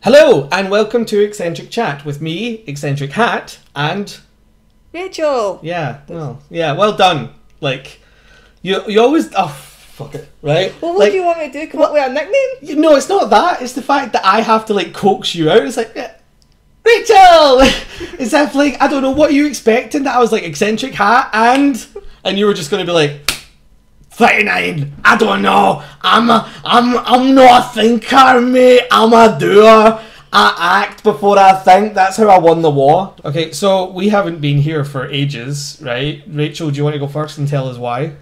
Hello and welcome to Eccentric Chat with me, Eccentric Hat, and Rachel. Well done. Like you always fuck it, right? Well, what do you want me to do? Come up with a nickname? No, it's not that. It's the fact that I have to like coax you out. It's like Rachel. It's like I don't know what you expecting that I was like Eccentric Hat and you were just going to be like 39. I don't know. I'm not a thinker, mate. I'm a doer. I act before I think. That's how I won the war. Okay, so we haven't been here for ages, right? Rachel, do you want to go first and tell us why?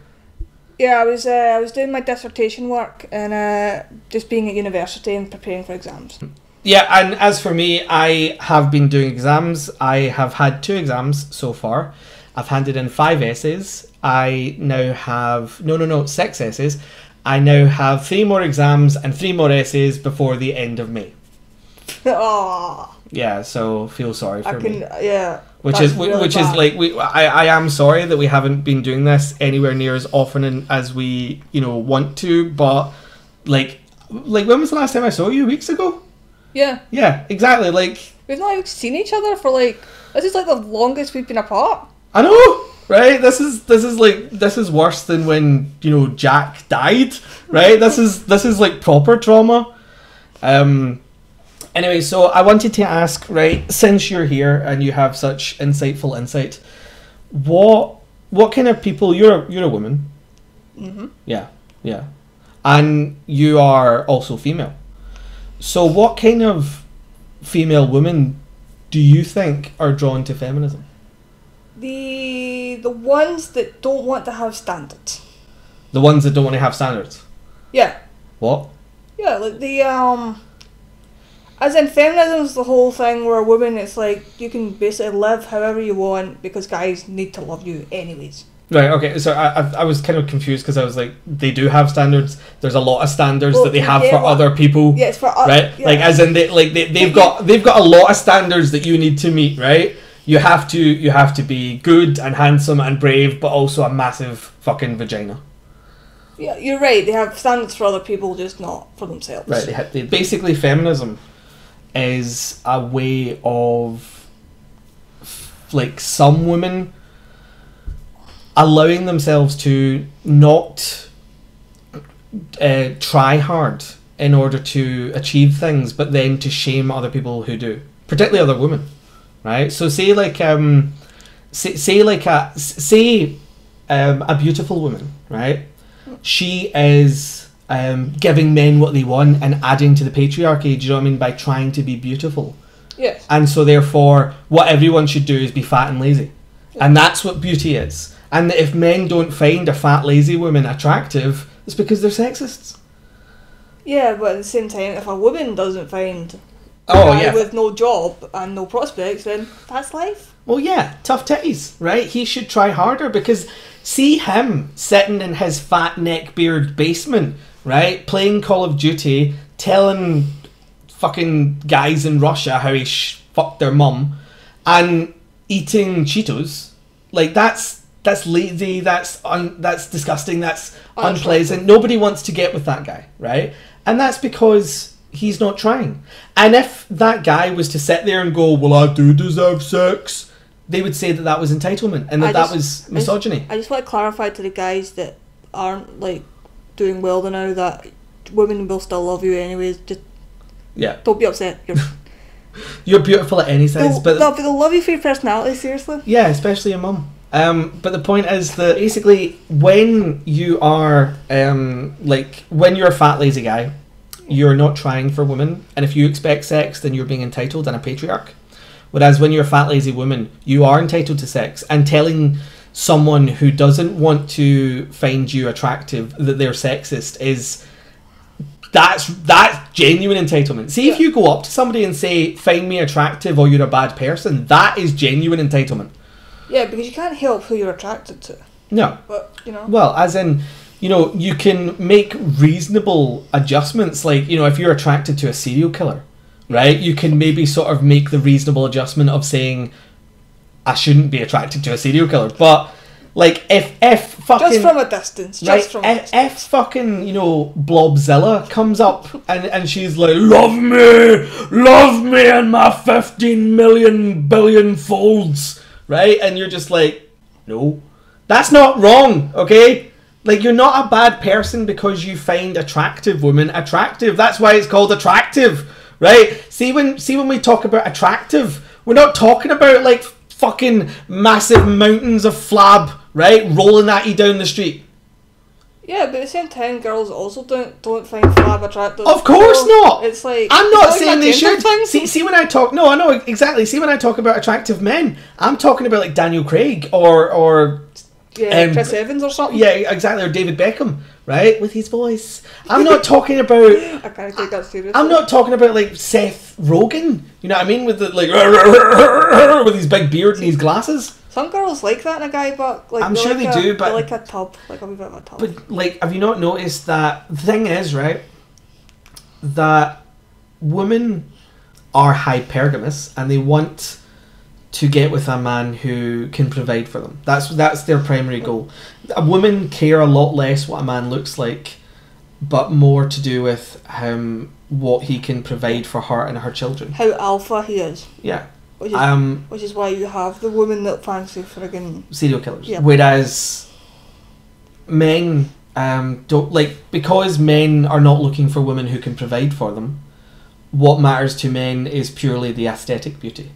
Yeah, I was doing my dissertation work and just being at university and preparing for exams. Yeah, and as for me, I have been doing exams. I have had 2 exams so far. I've handed in 5 essays. I now have 6 essays. I now have 3 more exams and 3 more essays before the end of May. Oh. Yeah, so feel sorry for me. Yeah. Which is like I am sorry that we haven't been doing this anywhere near as often as we want to. But like when was the last time I saw you? Weeks ago. Yeah. Yeah, exactly. Like we've not even seen each other for this is like the longest we've been apart. I know. Right, this is worse than when Jack died. Right, this is like proper trauma. Anyway, so I wanted to ask, right, since you're here and you have such insightful insight, what kind of people you're a woman? Mm-hmm. Yeah, and you are also female. So, what kind of female women do you think are drawn to feminism? The ones that don't want to have standards. The ones that don't want to have standards? Yeah. What? Yeah, like as in feminism is the whole thing where women, it's like you can basically live however you want because guys need to love you anyways. Right, okay, so I was kind of confused because I was like, they do have standards. There's a lot of standards that they have for other people. Yeah, it's for right? Yeah. Like as in they've got a lot of standards that you need to meet, right? You have to be good and handsome and brave, but also a massive fucking vagina. Yeah, you're right. They have standards for other people, just not for themselves. Right. Basically, feminism is a way of like some women allowing themselves to not try hard in order to achieve things, but then to shame other people who do, particularly other women. Right, so say a beautiful woman, right? She is giving men what they want and adding to the patriarchy. Do you know what I mean? By trying to be beautiful. Yes. And so therefore, what everyone should do is be fat and lazy, and that's what beauty is. And if men don't find a fat, lazy woman attractive, it's because they're sexists. Yeah, but at the same time, if a woman doesn't find with no job and no prospects, then that's life. Well, yeah, tough titties, right? He should try harder because see him sitting in his fat neckbeard basement, right? Playing Call of Duty, telling fucking guys in Russia how he fucked their mum and eating Cheetos. Like, that's lazy, that's disgusting, that's unpleasant. Nobody wants to get with that guy, right? And that's because he's not trying. And if that guy was to sit there and go, well, I do deserve sex, they would say that was entitlement and that was misogyny. I just want to clarify to the guys that aren't like doing well now that women will still love you anyways. Just don't be upset. You're beautiful at any size, but they'll love you for your personality. Seriously. Yeah, especially your mum. But the point is that basically when you are when you're a fat lazy guy, you're not trying for women, and if you expect sex, then you're being entitled and a patriarch. Whereas when you're a fat lazy woman, you are entitled to sex, and telling someone who doesn't want to find you attractive that they're sexist that's genuine entitlement. See, if you go up to somebody and say, find me attractive or you're a bad person, that is genuine entitlement. Yeah, because you can't help who you're attracted to. No. But, Well, as in, you can make reasonable adjustments. Like, if you're attracted to a serial killer, right? You can maybe sort of make the reasonable adjustment of saying, I shouldn't be attracted to a serial killer. But Like, if fucking... Just from a distance. Right, if fucking, you know, Blobzilla comes up and she's like, love me and my 15 million billion folds, right? And you're just like, no. That's not wrong, okay? Like, you're not a bad person because you find attractive women attractive. That's why it's called attractive, right? See when we talk about attractive, we're not talking about, like, fucking massive mountains of flab, right, rolling at you down the street. Yeah, but at the same time, girls also don't find flab attractive. Of course not. It's like, I'm not saying they should. See when I talk. No, I know exactly. See when I talk about attractive men, I'm talking about like Daniel Craig or Chris Evans or something. Yeah, exactly, or David Beckham, right, with his voice. I'm not talking about. I can't take that seriously. I'm not talking about like Seth Rogen. You know what I mean, with the like with his big beard and his glasses. Some girls like that in a guy, but like I'm sure they do, but they like a tub, like a wee bit of a tub. But like, have you not noticed that the thing is, right, that women are hypergamous and they want to get with a man who can provide for them. That's their primary goal. A woman care a lot less what a man looks like, but more to do with what he can provide for her and her children. How alpha he is. Yeah. Which is why you have the women that fancy friggin' serial killers. Yeah. Whereas men don't, like, because men are not looking for women who can provide for them, what matters to men is purely the aesthetic beauty.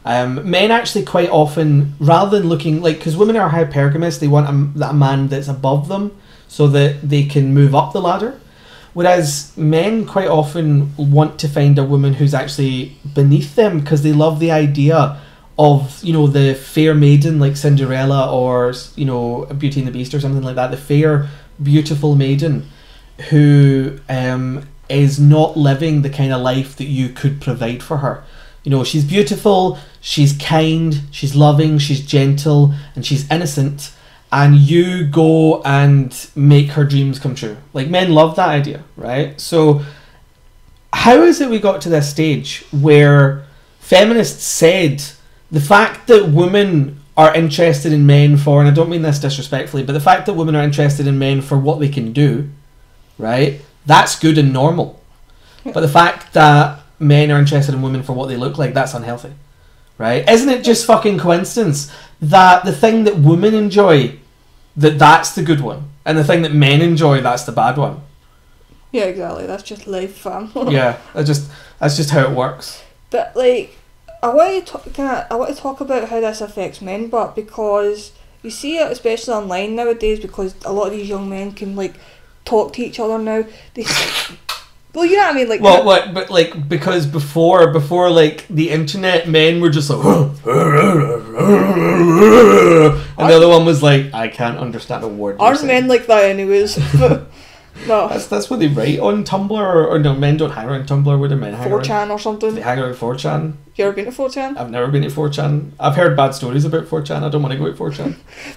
Men actually quite often, rather than looking like, because women are hypergamous, they want a man that's above them so that they can move up the ladder. Whereas men quite often want to find a woman who's actually beneath them because they love the idea of, you know, the fair maiden like Cinderella or, you know, Beauty and the Beast or something like that. The fair, beautiful maiden who is not living the kind of life that you could provide for her. You know, she's beautiful, she's kind, she's loving, she's gentle, and she's innocent. And you go and make her dreams come true. Like, men love that idea, right? So how is it we got to this stage where feminists said the fact that women are interested in men for, and I don't mean this disrespectfully, but the fact that women are interested in men for what they can do, right, that's good and normal. But the fact that men are interested in women for what they look like, that's unhealthy, right? Isn't it just fucking coincidence that the thing that women enjoy, that's the good one, and the thing that men enjoy, that's the bad one? Yeah, exactly. That's just life, fam. Yeah, that's just how it works. But like, I want to talk about how this affects men, but because you see it especially online nowadays, because a lot of these young men can like talk to each other now. Well, you know what I mean, like. Well, what? But like, because before like the internet, men were just like, and the other one was like, I can't understand a word. Aren't men like that, anyways? No. That's what they write on Tumblr, or no, men don't hang around Tumblr. Where do men hang around? 4chan or something. They hang around 4chan. You ever been to 4chan? I've never been to 4chan. I've heard bad stories about 4chan. I don't want to go to 4chan.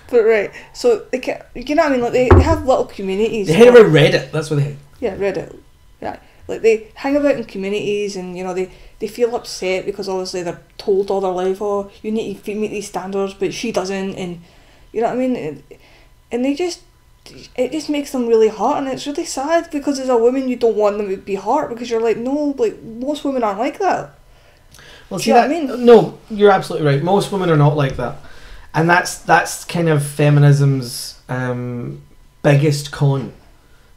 But right, so they can, you know what I mean? Like they have little communities. They hang around Reddit. That's what they hang. Yeah, Reddit. Yeah. Like they hang about in communities, and you know they feel upset because obviously they're told all their life, oh, you need to meet these standards, but she doesn't, and you know what I mean, and it just makes them really hurt, and it's really sad because as a woman you don't want them to be hurt because you're like, no, like most women aren't like that. Well, see, what I mean? No, you're absolutely right. Most women are not like that, and that's kind of feminism's biggest con,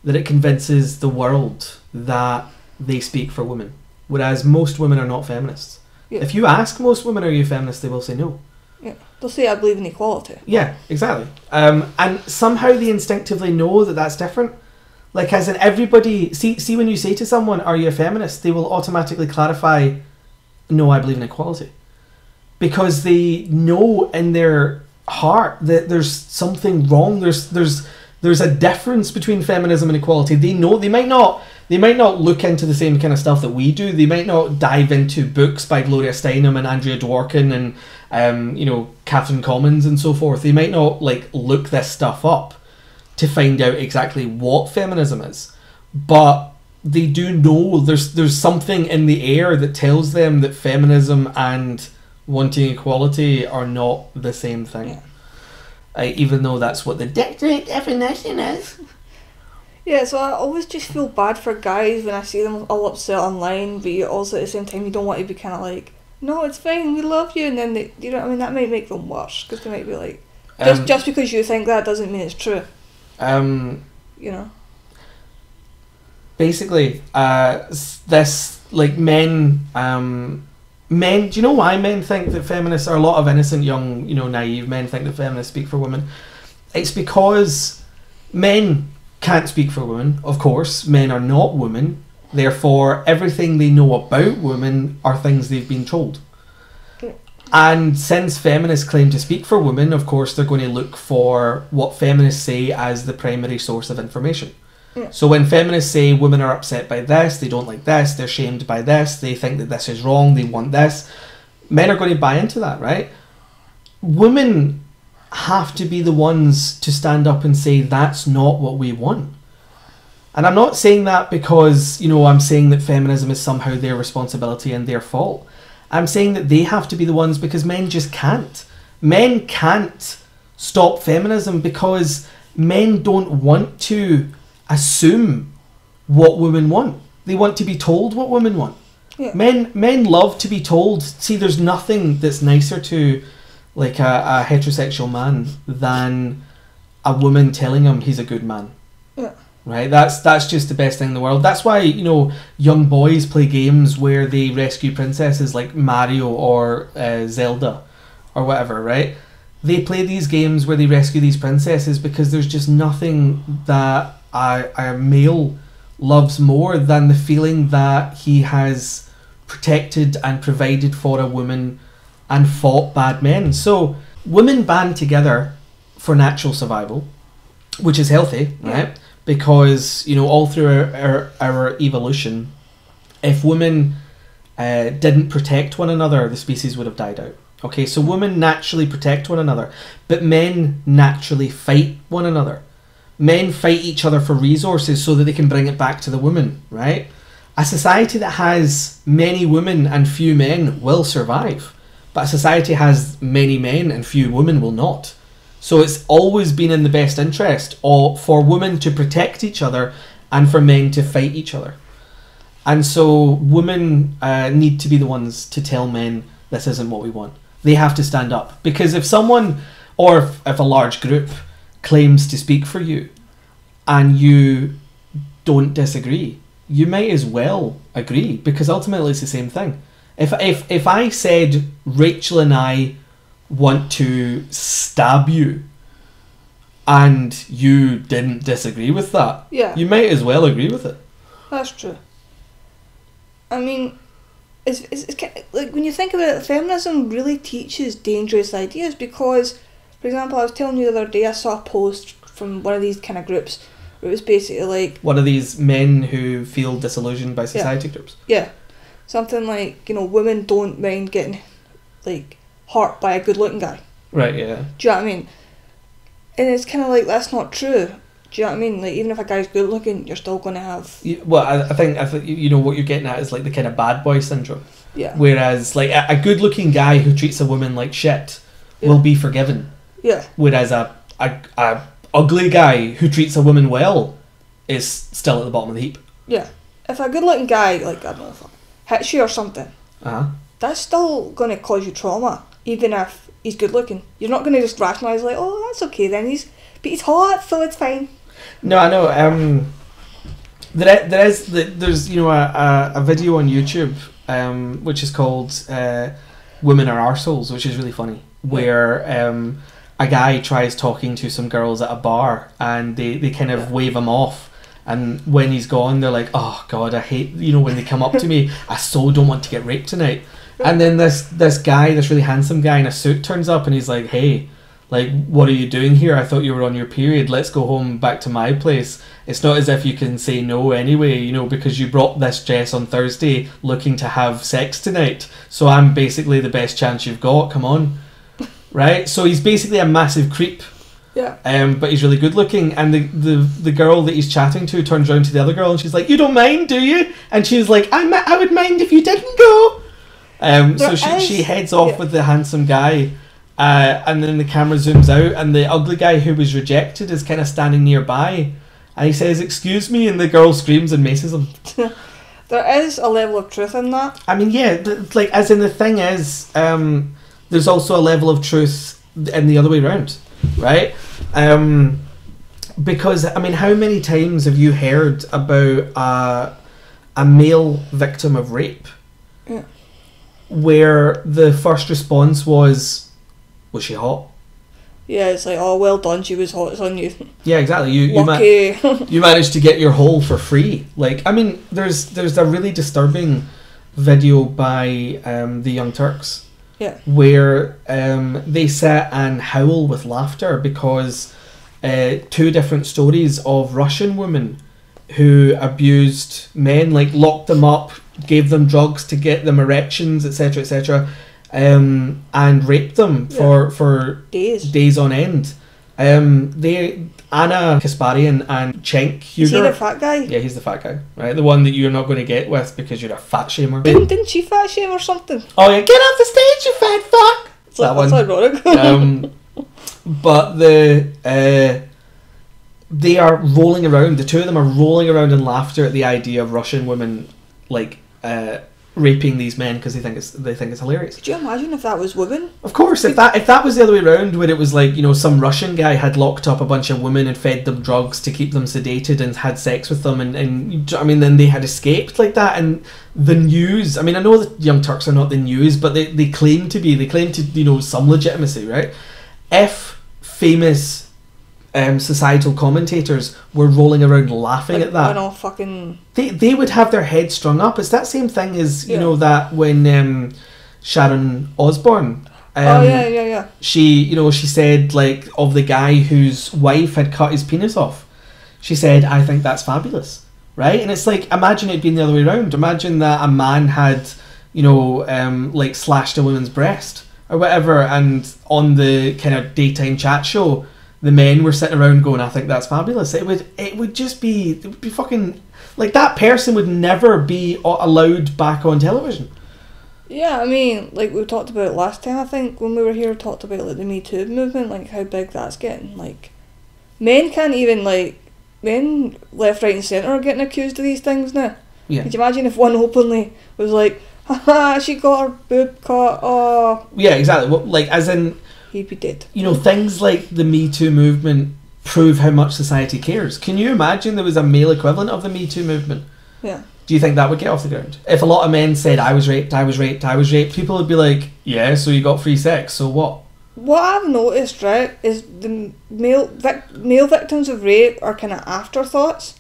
that it convinces the world that they speak for women, whereas most women are not feminists. Yeah. If you ask most women, are you feminists, they will say no. Yeah, they'll say I believe in equality. Yeah, exactly. And somehow they instinctively know that that's different. Like, as in everybody, see when you say to someone, are you a feminist, they will automatically clarify, no, I believe in equality. Because they know in their heart that there's something wrong. There's a difference between feminism and equality. They know. They might not look into the same kind of stuff that we do. They might not dive into books by Gloria Steinem and Andrea Dworkin and Catherine Commons and so forth. They might not like look this stuff up to find out exactly what feminism is, but they do know there's something in the air that tells them that feminism and wanting equality are not the same thing. even though that's what the dictionary definition is. Yeah, so I always just feel bad for guys when I see them all upset online, but you also at the same time you don't want to be kind of like, no, it's fine, we love you, and then they, you know what I mean, that might make them worse, because they might be like, just because you think that doesn't mean it's true. You know. Basically, this, like, men, do you know why men think that feminists are a lot of innocent, young, you know, naive men think that feminists speak for women? It's because men can't speak for women, of course. Men are not women. Therefore, everything they know about women are things they've been told. Yeah. And since feminists claim to speak for women, of course, they're going to look for what feminists say as the primary source of information. Yeah. So when feminists say women are upset by this, they don't like this, they're shamed by this, they think that this is wrong, they want this, men are going to buy into that, right? Women have to be the ones to stand up and say that's not what we want. And I'm not saying that because, you know, I'm saying that feminism is somehow their responsibility and their fault. I'm saying that they have to be the ones because men just can't. Men can't stop feminism because men don't want to assume what women want. They want to be told what women want. Yeah. Men love to be told. See, there's nothing that's nicer to like a heterosexual man than a woman telling him he's a good man. Yeah. Right? That's just the best thing in the world. That's why, you know, young boys play games where they rescue princesses like Mario or Zelda or whatever, right? They play these games where they rescue these princesses because there's just nothing that a male loves more than the feeling that he has protected and provided for a woman and fought bad men. So women band together for natural survival, which is healthy, right? Yeah. Because, you know, all through our evolution, if women didn't protect one another, the species would have died out. Okay, so women naturally protect one another, but men naturally fight one another. Men fight each other for resources so that they can bring it back to the woman, right? A society that has many women and few men will survive, but a society has many men and few women will not. So it's always been in the best interest for women to protect each other and for men to fight each other. And so women need to be the ones to tell men this isn't what we want. They have to stand up. Because if someone, or if a large group claims to speak for you and you don't disagree, you might as well agree, because ultimately it's the same thing. If I said Rachel and I want to stab you and you didn't disagree with that, yeah, you might as well agree with it. That's true. I mean, it's like when you think about it, feminism really teaches dangerous ideas because, for example, I was telling you the other day I saw a post from one of these kind of groups where it was basically like... One of these men who feel disillusioned by society groups. Yeah. Something like, you know, women don't mind getting, like, hurt by a good-looking guy. Right, yeah. Do you know what I mean? And it's kind of like, that's not true. Do you know what I mean? Like, even if a guy's good-looking, you're still going to have... Well, I think you know what you're getting at is, like, the kind of bad boy syndrome. Yeah. Whereas, like, a good-looking guy who treats a woman like shit will be forgiven. Yeah. Whereas a ugly guy who treats a woman well is still at the bottom of the heap. Yeah. If a good-looking guy, like, I don't know, hits you or something, that's still going to cause you trauma, even if he's good-looking. You're not going to just rationalise, like, oh, that's okay then, but he's hot, so it's fine. No, I know. There's you know a video on YouTube which is called "Women Are Arseholes," which is really funny, where a guy tries talking to some girls at a bar and they kind of wave him off, and when he's gone they're like, oh god, I hate, you know, when they come up to me, I so don't want to get raped tonight. And then this guy, this really handsome guy in a suit turns up and he's like, hey, like, what are you doing here? I thought you were on your period. Let's go home back to my place. It's not as if you can say no anyway, you know, because you brought this dress on Thursday looking to have sex tonight. So I'm basically the best chance you've got. Come on. Right? So he's basically a massive creep. Yeah. But he's really good looking. And the girl that he's chatting to turns around to the other girl and she's like, you don't mind, do you? And she's like, I would mind if you didn't go. So she heads off with the handsome guy. And then the camera zooms out, and the ugly guy who was rejected is kind of standing nearby, and he says, "Excuse me," and the girl screams and maces him. There is a level of truth in that. I mean, yeah, like, as in, the thing is, there's also a level of truth in the other way around, right? Because, I mean, how many times have you heard about a male victim of rape, where the first response was she hot? Yeah, it's like, oh, well done, she was hot, it's on you. Yeah, exactly. Lucky. You managed to get your hole for free. Like, I mean, there's a really disturbing video by the Young Turks, where they sit and howl with laughter because 2 different stories of Russian women who abused men, like locked them up, gave them drugs to get them erections, etc., etc., and raped them for days on end. Anna Kasparian and Cenk Huger. Is he the fat guy? Yeah, he's the fat guy, right? The one that you're not going to get with because you're a fat shamer. Didn't she fat shame or something? Oh yeah, get off the stage, you fat fuck! That's ironic. But they are rolling around. The 2 of them are rolling around in laughter at the idea of Russian women like raping these men because they think it's hilarious. Could you imagine if that was women? Of course, if that was the other way around, where it was like, you know, some Russian guy had locked up a bunch of women and fed them drugs to keep them sedated and had sex with them, and I mean, then they had escaped like that, and the news. I mean, I know the Young Turks are not the news, but they claim to be. They claim to, you know, some legitimacy, right? If famous societal commentators were rolling around laughing like, at that, you know, fucking... they would have their heads strung up. It's that same thing as, you know, that when Sharon Osbourne, she said, like, of the guy whose wife had cut his penis off, she said, "I think that's fabulous," right? And it's like, imagine it being the other way around. Imagine that a man had, you know, like, slashed a woman's breast or whatever, and on the kind of daytime chat show, the men were sitting around going, "I think that's fabulous." It would be fucking, like, that person would never be allowed back on television. Yeah, I mean, like we talked about last time, I think, when we were here, we talked about like the Me Too movement, like how big that's getting. Like, men can't even, like, men left, right and centre are getting accused of these things now. Yeah. Could you imagine if one openly was like, "Haha, she got her boob cut, oh." Yeah, exactly. Well, like, as in... He'd be dead. You know, things like the Me Too movement prove how much society cares. Can you imagine there was a male equivalent of the Me Too movement? Yeah. Do you think that would get off the ground? If a lot of men said, "I was raped, I was raped, I was raped," people would be like, "Yeah, so you got free sex, so what?" What I've noticed, right, is the male victims of rape are kind of afterthoughts.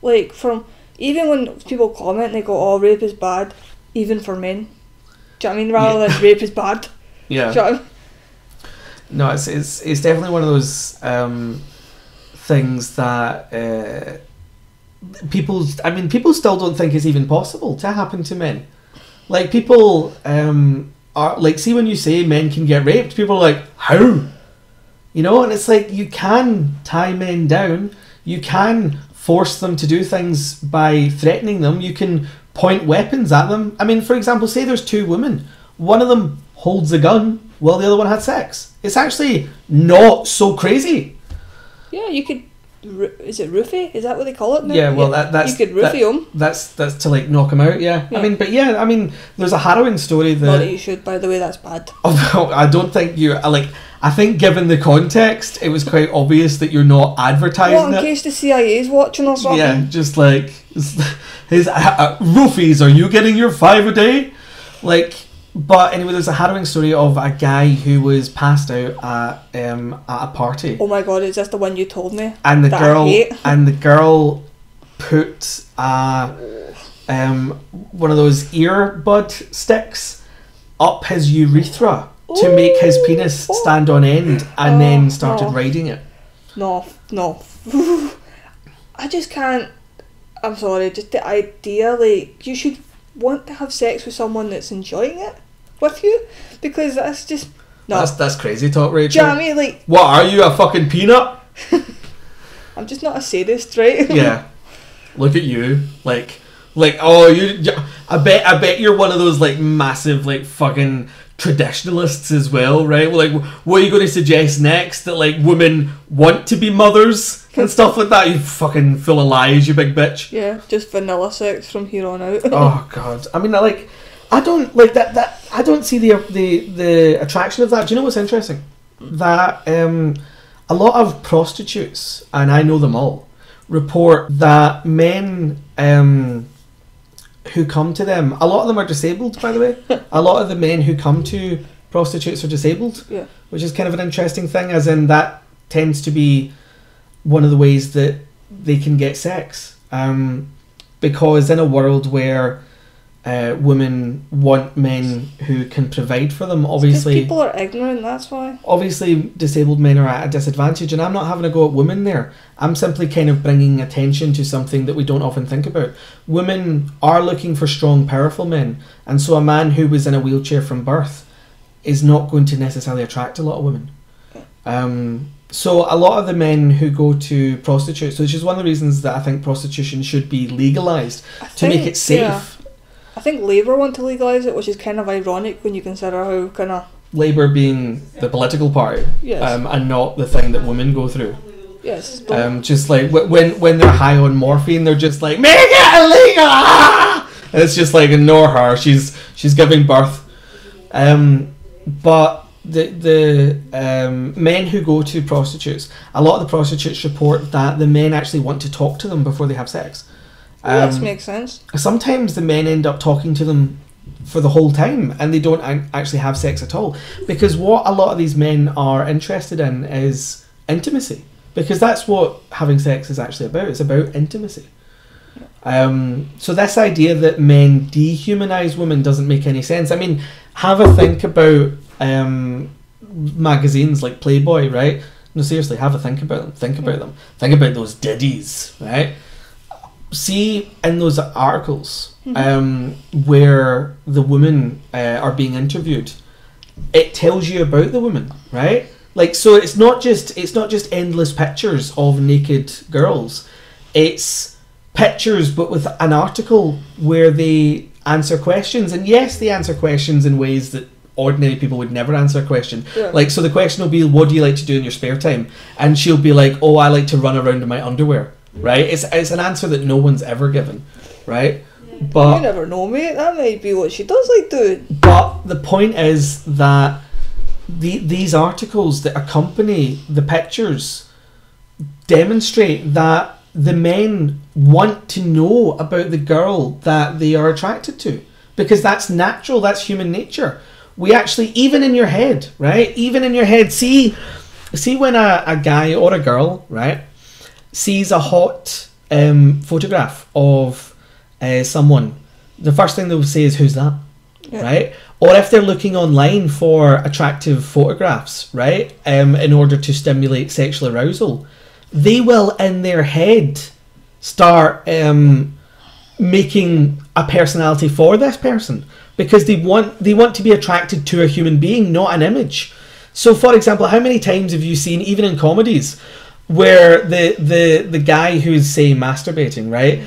Like, from... Even when people comment, they go, "Oh, rape is bad," even for men. Do you know what I mean? Rather than rape is bad. Yeah. Do you know what I mean? No, it's definitely one of those things that people still don't think is even possible to happen to men. Like, people are like, see, when you say men can get raped, people are like, "How?" You know, and it's like, you can tie men down, you can force them to do things by threatening them, you can point weapons at them. I mean, for example, say there's 2 women, one of them holds a gun while the other one had sex. It's actually not so crazy. Yeah, you could... Is it roofie? Is that what they call it now? Yeah, well, that's... You could roofie them. That's to, like, knock him out, yeah. I mean, there's a harrowing story that... Not that you should, by the way, that's bad. Oh, I don't think you... I think given the context, it was quite obvious that you're not advertising it. What, in case the CIA's watching or something? Yeah, just like... his roofies, are you getting your 5 a day? Like... But anyway, there's a harrowing story of a guy who was passed out at a party. Oh my god, is this the one you told me? And the girl put one of those earbud sticks up his urethra to make his penis stand on end, and then started riding it. No. I just can't. I'm sorry, just the idea, like, you should want to have sex with someone that's enjoying it with you, because that's just no. That's crazy talk, Rachel. Do you know what I mean? Like, what, are you, a fucking peanut? I'm just not a sadist, right? Yeah. Look at you, like oh, you. I bet you're one of those, like, massive, like, fucking traditionalists as well, right? Like, what are you going to suggest next? That like women want to be mothers and stuff like that? You fucking full of lies, you big bitch. Yeah, just vanilla sex from here on out. Oh god, I mean, I don't like that. That I don't see the attraction of that. Do you know what's interesting? That a lot of prostitutes, and I know them all, report that men who come to them, a lot of them are disabled, by the way. A lot of the men who come to prostitutes are disabled, yeah. which is kind of an interesting thing, as in that tends to be one of the ways that they can get sex. Because in a world where women want men who can provide for them, obviously people are ignorant, that's why. Obviously disabled men are at a disadvantage, and I'm not having a go at women there. I'm simply kind of bringing attention to something that we don't often think about. Women are looking for strong, powerful men, and so a man who was in a wheelchair from birth is not going to necessarily attract a lot of women. So a lot of the men who go to prostitutes, which is one of the reasons that I think prostitution should be legalised, to make it safe. Yeah. I think Labour want to legalise it, which is kind of ironic when you consider how kind of... Labour being the political party, yes. And not the thing that women go through. Yes. Just like when they're high on morphine, they're just like, make it illegal! Ah! And it's just like, ignore her, she's giving birth. But the men who go to prostitutes, a lot of the prostitutes report that the men actually want to talk to them before they have sex. That makes sense. Sometimes the men end up talking to them for the whole time, and they don't actually have sex at all, because what a lot of these men are interested in is intimacy, because that's what having sex is actually about. It's about intimacy. So this idea that men dehumanise women doesn't make any sense. I mean, have a think about magazines like Playboy, right? No, seriously, have a think about them. Think about them. Think about those diddies, right? See in those articles where the women are being interviewed, it tells you about the woman, right? Like, so it's not just endless pictures of naked girls. It's pictures, but with an article where they answer questions, and yes, they answer questions in ways that ordinary people would never answer a question. Yeah. Like, so the question will be, what do you like to do in your spare time? And she'll be like, oh, I like to run around in my underwear. Right? It's an answer that no one's ever given, right? But you never know, mate. That might be what she does like doing. But the point is that these articles that accompany the pictures demonstrate that the men want to know about the girl that they are attracted to, because that's natural, that's human nature. We actually, even in your head, right? Even in your head, see when a guy or a girl, right, sees a hot photograph of someone, the first thing they'll say is, who's that? Yeah. Right? Or if they're looking online for attractive photographs, right, in order to stimulate sexual arousal, they will in their head start making a personality for this person, because they want to be attracted to a human being, not an image. So for example, how many times have you seen, even in comedies, where the guy who's, say, masturbating, right,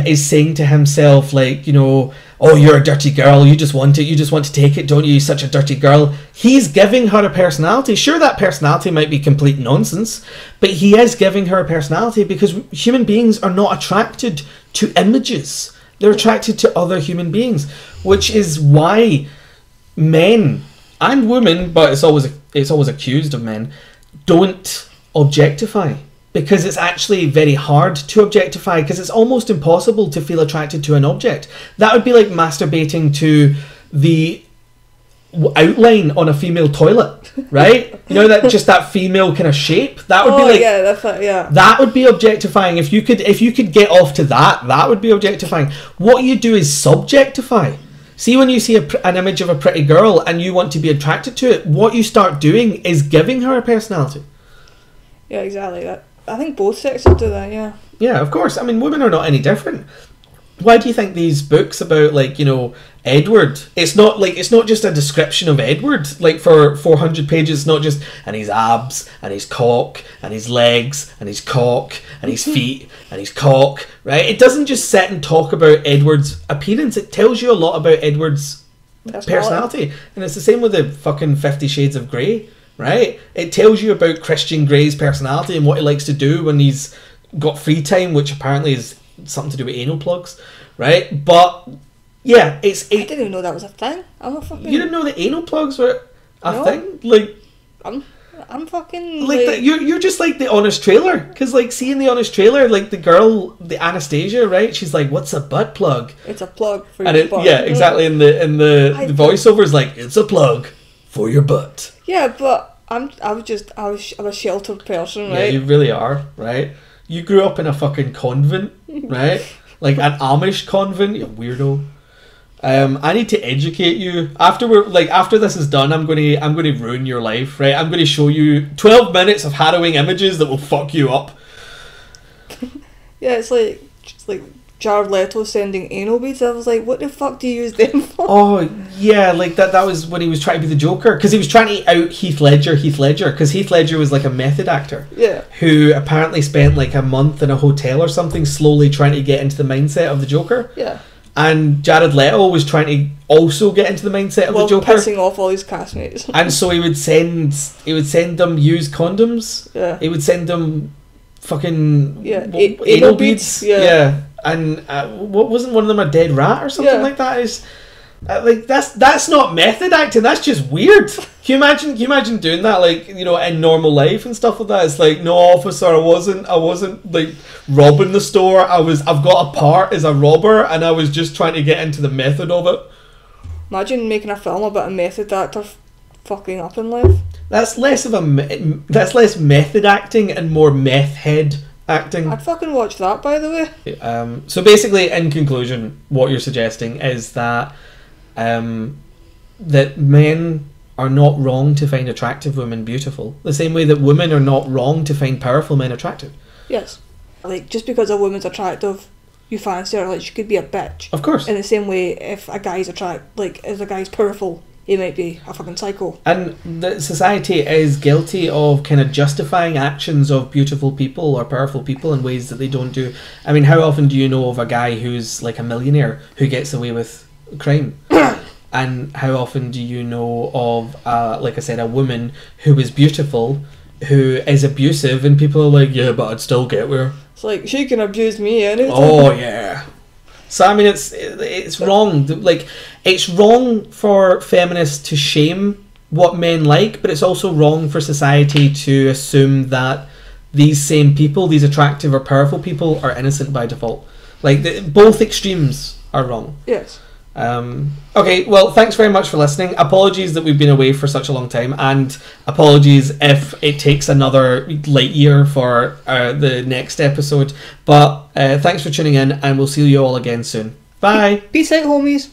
is saying to himself, like, you know, oh, you're a dirty girl, you just want to take it, don't you? You're such a dirty girl. He's giving her a personality. Sure, that personality might be complete nonsense, but he is giving her a personality, because human beings are not attracted to images. They're attracted to other human beings, which is why men and women, but it's always accused of men, don't objectify, because it's actually very hard to objectify, because it's almost impossible to feel attracted to an object. That would be like masturbating to the outline on a female toilet, right? You know, that female kind of shape. That would be like, yeah, that's like, yeah. That would be objectifying. If you could get off to that would be objectifying. What you do is subjectify. See, when you see an image of a pretty girl and you want to be attracted to it, what you start doing is giving her a personality. Yeah, exactly. I think both sexes do that, yeah. Yeah, of course. I mean, women are not any different. Why do you think these books about, like, you know, Edward, it's not just a description of Edward, like, for 400 pages, it's not just, and his abs, and his cock, and his legs, and his cock, and his feet, and his cock, right? It doesn't just sit and talk about Edward's appearance, it tells you a lot about Edward's personality. And it's the same with the fucking 50 Shades of Grey, right? It tells you about Christian Grey's personality and what he likes to do when he's got free time, which apparently is something to do with anal plugs, right? But yeah, I didn't even know that was a thing. You didn't know that anal plugs were a thing? I'm fucking like you're just like the Honest Trailer, because like seeing the Honest Trailer, like the girl, the Anastasia, right? She's like, "What's a butt plug?" It's a plug for and your butt. Yeah, exactly. And the voiceover is like, "It's a plug for your butt." Yeah, but I'm a sheltered person, right? Yeah, you really are, right? You grew up in a fucking convent, right? Like an Amish convent, you weirdo. I need to educate you. After this is done, I'm going to ruin your life, right? I'm going to show you 12 minutes of harrowing images that will fuck you up. Yeah, it's like Jared Leto sending anal beads. I was like, what the fuck do you use them for? Oh yeah, like that was when he was trying to be the Joker, because he was trying to out Heath Ledger, because Heath Ledger was like a method actor. Yeah. Who apparently spent like a month in a hotel or something, slowly trying to get into the mindset of the Joker. Yeah. And Jared Leto was trying to also get into the mindset of the Joker, pissing off all his castmates. And so he would send them used condoms. Yeah. He would send them fucking anal beads. Yeah. And what, wasn't one of them a dead rat or something like that? Is like that's not method acting. That's just weird. Can you imagine doing that, like, you know, in normal life and stuff like that? It's like, no, officer, I wasn't like robbing the store. I've got a part as a robber, and I was just trying to get into the method of it. Imagine making a film about a method actor fucking up in life. That's less method acting and more meth head acting. I'd fucking watch that, by the way. So basically, in conclusion, what you're suggesting is that that men are not wrong to find attractive women beautiful, the same way that women are not wrong to find powerful men attractive. Yes. Like, just because a woman's attractive, you fancy her, like, she could be a bitch. Of course. In the same way, if a guy's if a guy's powerful, he might be a fucking psycho. And the society is guilty of kind of justifying actions of beautiful people or powerful people in ways that they don't do. I mean, how often do you know of a guy who's like a millionaire who gets away with crime? And how often do you know of, like I said, a woman who is beautiful, who is abusive, and people are like, yeah, but I'd still get with her. It's like, she can abuse me anytime. Oh, yeah. So, I mean, it's wrong. Like, it's wrong for feminists to shame what men like, but it's also wrong for society to assume that these same people, these attractive or powerful people, are innocent by default. Like, both extremes are wrong. Yes. Okay, well, thanks very much for listening. Apologies that we've been away for such a long time, and apologies if it takes another light year for the next episode. But thanks for tuning in, and we'll see you all again soon. Bye. Peace out, homies.